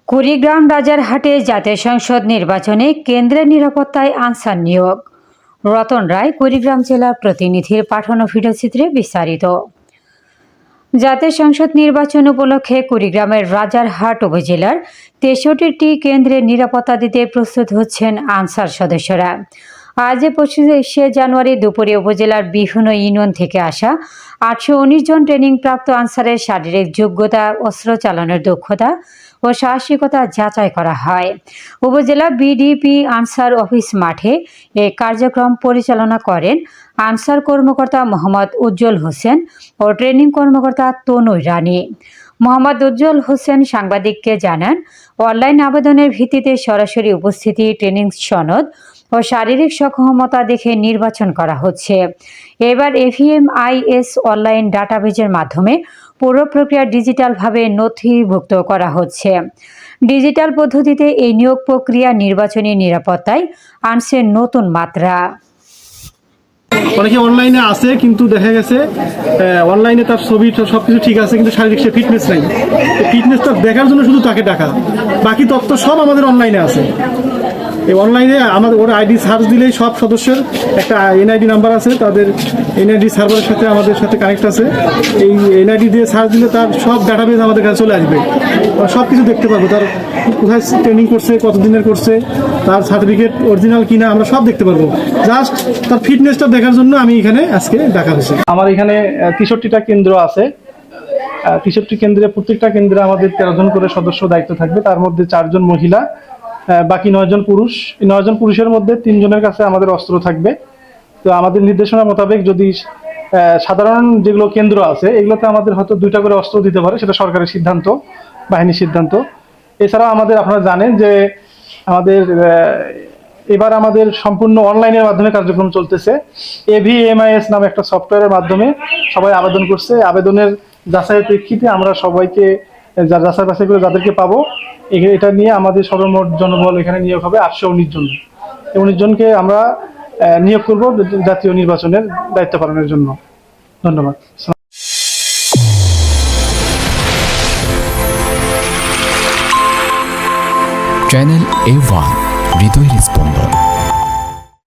কুড়িগ্রাম রাজারহাটে জাতীয় সংসদ নির্বাচনে কেন্দ্রের নিরাপত্তায় আনসার নিয়োগ। রতন রায়, কুড়িগ্রাম জেলার প্রতিনিধির পাঠানো ভিডিওচিত্রে বিস্তারিত। জাতীয় সংসদ নির্বাচন উপলক্ষে কুড়িগ্রামের রাজারহাট উপজেলার ৬৩টি কেন্দ্রে নিরাপত্তা দিতে প্রস্তুত হচ্ছেন আনসার সদস্যরা। আজ ২৫শে জানুয়ারি দুপুরে উপজেলার বিভিন্ন ইউনিয়ন থেকে আসা ৮১৯ জন ট্রেনিংপ্রাপ্ত আনসারের শারীরিক যোগ্যতা, অস্ত্র চালানোর দক্ষতা ও সাহসিকতা যাচাই করা হয়। উপজেলা বিডিপি আনসার অফিস মাঠে এই কার্যক্রম পরিচালনা করেন আনসার কর্মকর্তা মোহাম্মদ উজ্জ্বল হোসেন ও ট্রেনিং কর্মকর্তা তনু রানী। মোহাম্মদ উজ্জ্বল হোসেন সাংবাদিককে জানান, অনলাইন আবেদনের ভিত্তিতে সরাসরি উপস্থিতি, ট্রেনিং সনদ ও শারীরিক সক্ষমতা দেখে নির্বাচন করা হচ্ছে। এবার এভিএমআইএস অনলাইন ডাটাবেজের মাধ্যমে পুরো প্রক্রিয়া ডিজিটালভাবে নথিভুক্ত করা হচ্ছে। ডিজিটাল পদ্ধতিতে এই নিয়োগ প্রক্রিয়া নির্বাচনী নিরাপত্তায় আনছে নতুন মাত্রা। অনেকে অনলাইনে আছে, কিন্তু দেখা গেছে অনলাইনে তার ছবি সবকিছু ঠিক আছে, কিন্তু শারীরিক সে ফিটনেস নাই। ফিটনেসটা দেখার জন্য শুধু তাকে ডাকা, বাকি তথ্য সব আমাদের অনলাইনে আছে। এই অনলাইনে আমাদের ওরা আইডি সার্চ দিলেই সব সদস্যের একটা এনআইডি নাম্বার আছে, তাদের এনআইডি সার্ভারের সাথে আমাদের সাথে কানেক্ট আছে। এই এনআইডি দিয়ে সার্চ দিলে তার সব ডাটাবেজ আমাদের কাছে চলে আসবে, সব কিছু দেখতে পারবো। তার কোথায় ট্রেনিং করছে, কতদিনের করছে, তার সার্টিফিকেট অরিজিনাল কিনা আমরা সব দেখতে পারবো। জাস্ট তার ফিটনেসটা দেখার জন্য আমি এখানে আজকে দেখা হয়েছে। আমার এখানে ৬৩টা কেন্দ্র আছে। ৬৩ কেন্দ্রে, প্রত্যেকটা কেন্দ্রে আমাদের ১৩ জন করে সদস্য দায়িত্ব থাকবে। তার মধ্যে ৪ জন মহিলা, বাকি ৯ জন পুরুষ। এই ৯ জন পুরুষের মধ্যে ৩ জনের কাছে আমাদের অস্ত্র থাকবে। তো আমাদের নির্দেশনা মোতাবেক যদি সাধারণ যেগুলো কেন্দ্র আছে এগুলোতে আমাদের হয়তো 2টা করে অস্ত্র দিতে পারে, সেটা সরকারের সিদ্ধান্ত, বাহিনীর সিদ্ধান্ত। এছাড়াও আমাদের, আপনারা জানেন যে আমাদের এবার আমাদের সম্পূর্ণ অনলাইনের মাধ্যমে কার্যক্রম চলতেছে। এভিএমআইএস নামে একটা সফটওয়্যারের মাধ্যমে সবাই আবেদন করছে। আবেদনের যাচাইয়ের প্রেক্ষিতে আমরা সবাইকে যাচাই বাছাই করে যাদেরকে পাবো, এটা নিয়ে আমাদের সর্বমোট জনবল এখানে নিয়োগ হবে ৮১৯ জন। ১৯ জনকে আমরা নিয়োগ করব জাতীয় নির্বাচনের দায়িত্ব পালনের জন্য। ধন্যবাদ। চ্যানেল A1 হৃদয়ের স্পন্দন।